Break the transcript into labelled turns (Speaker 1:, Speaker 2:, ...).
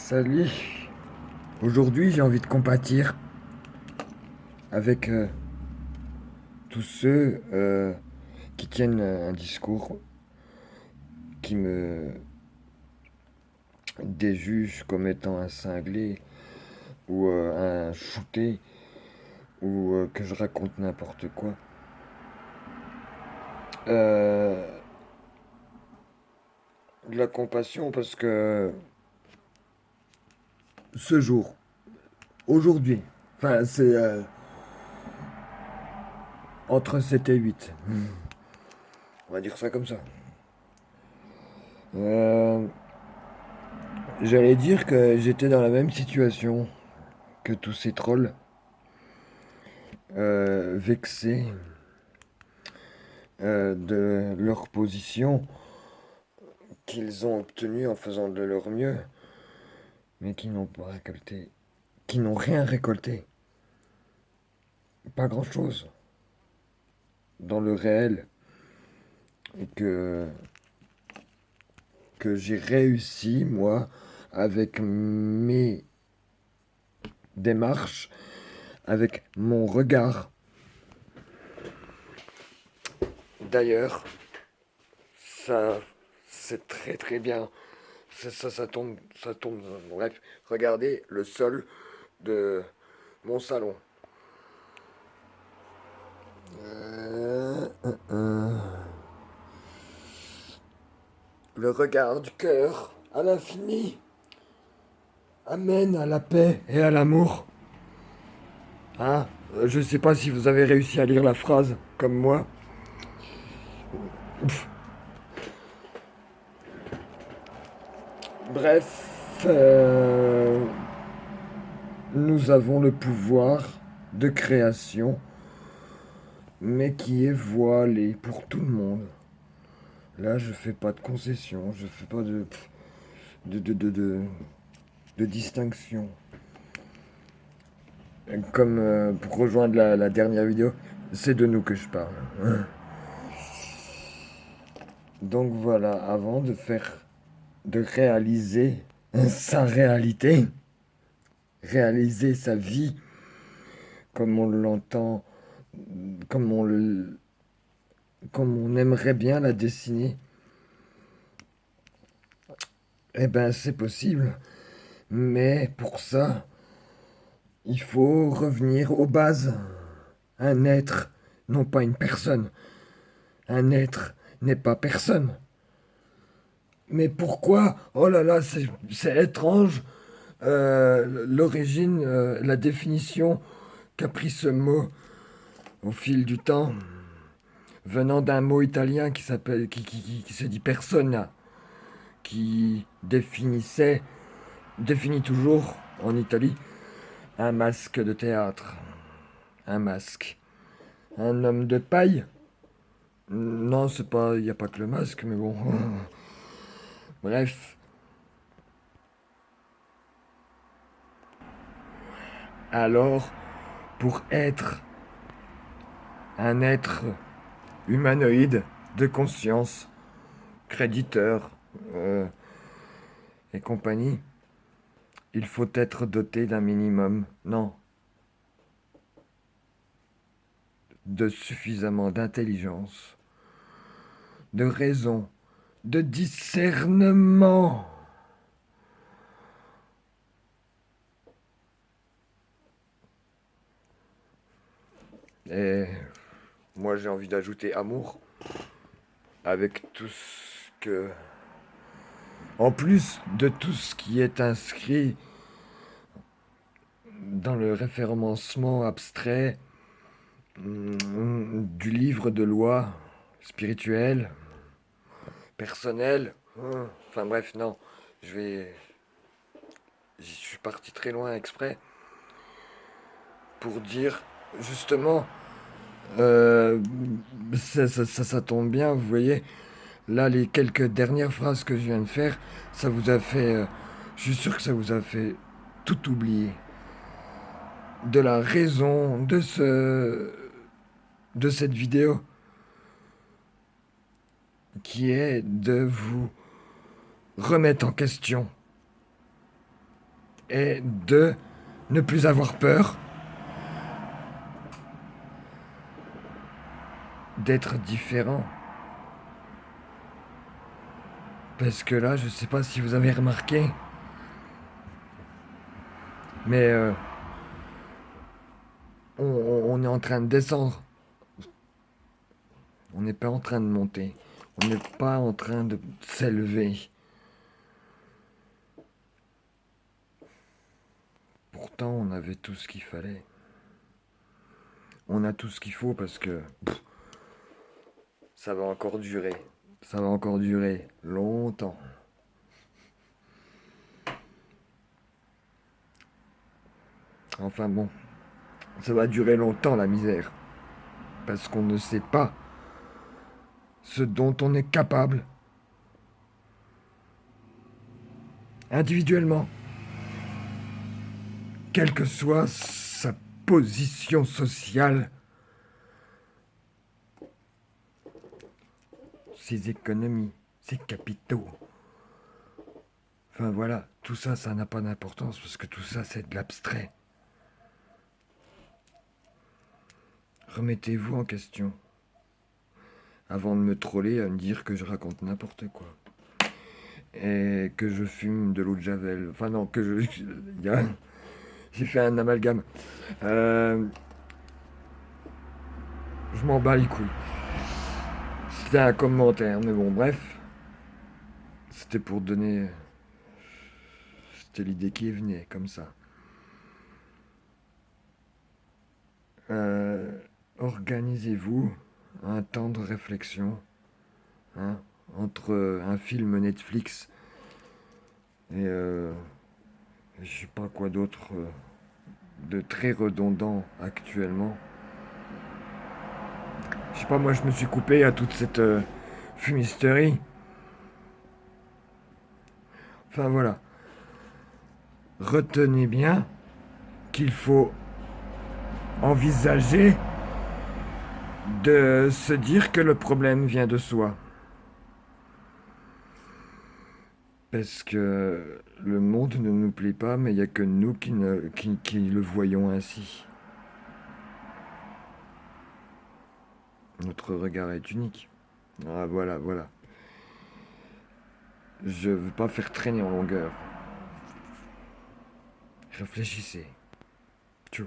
Speaker 1: Salut. Aujourd'hui, j'ai envie de compatir avec tous ceux qui tiennent un discours qui me déjuge comme étant un cinglé ou un shooté ou que je raconte n'importe quoi. Euh, de la compassion parce que ce jour, aujourd'hui, enfin c'est entre 7 et 8. On va dire ça comme ça. Euh, J'allais dire que j'étais dans la même situation que tous ces trolls, vexés de leur position qu'ils ont obtenue en faisant de leur mieux, mais qui n'ont pas récolté, qui n'ont rien récolté, pas grand-chose dans le réel, et que j'ai réussi, moi, avec mes démarches, avec mon regard. D'ailleurs, ça, c'est très très bien. Ça tombe. Bref, regardez le sol de mon salon. Euh, euh, euh. Le regard du cœur à l'infini amène à la paix et à l'amour. Hein? Je sais pas si vous avez réussi à lire la phrase comme moi. Pff. Bref, nous avons le pouvoir de création, mais qui est voilé pour tout le monde. Là, je fais pas de concession, je fais pas de, de, de, de, de distinction. Comme pour rejoindre la dernière vidéo, c'est de nous que je parle. Donc voilà, avant de réaliser sa réalité, réaliser sa vie comme on l'entend, comme comme on aimerait bien la dessiner, eh ben c'est possible. Mais pour ça, il faut revenir aux bases. Un être, non pas une personne. Un être n'est pas personne. Mais pourquoi? Oh là là, c'est étrange. L'origine, la définition qu'a pris ce mot au fil du temps, venant d'un mot italien qui s'appelle, qui se dit persona, qui définit toujours en Italie un masque de théâtre, un masque, un homme de paille. Non, c'est pas, il n'y a pas que le masque, mais bon. Bref, alors pour être un être humanoïde de conscience, créditeur et compagnie, il faut être doté d'un minimum, non, de suffisamment d'intelligence, de raison, de discernement. Et moi j'ai envie d'ajouter amour avec tout ce que... En plus de tout ce qui est inscrit dans le référencement abstrait du livre de loi spirituel, personnel. Enfin bref, non, je vais... Je suis parti très loin exprès pour dire justement, euh, ça tombe bien, vous voyez, là les quelques dernières phrases que je viens de faire, ça vous a fait, je suis sûr que ça vous a fait tout oublier de la raison de cette vidéo, qui est de vous remettre en question est de ne plus avoir peur d'être différent. Parce que là, je sais pas si vous avez remarqué, mais on est en train de descendre. On n'est pas en train de monter. On n'est pas en train de s'élever. Pourtant, on avait tout ce qu'il fallait. On a tout ce qu'il faut parce que ça va encore durer. Ça va encore durer longtemps. Enfin bon, ça va durer longtemps la misère. Parce qu'on ne sait pas ce dont on est capable individuellement, quelle que soit sa position sociale, ses économies, ses capitaux. Enfin voilà, tout ça, ça n'a pas d'importance parce que tout ça, c'est de l'abstrait. Remettez-vous en question avant de me troller à me dire que je raconte n'importe quoi. Et que je fume de l'eau de Javel. Enfin non, que je... J'ai fait un amalgame. Euh, je m'en bats les couilles. C'était un commentaire, mais bon, bref. C'était pour donner... C'était l'idée qui venait, comme ça. Euh, organisez-vous un temps de réflexion, hein, entre un film Netflix et je sais pas quoi d'autre de très redondant actuellement. Je sais pas, moi je me suis coupé à toute cette fumisterie. Enfin voilà. Retenez bien qu'il faut envisager de se dire que le problème vient de soi. Parce que le monde ne nous plaît pas, mais il n'y a que nous qui le voyons ainsi. Notre regard est unique. Ah voilà, voilà. Je veux pas faire traîner en longueur. Réfléchissez. Tchou.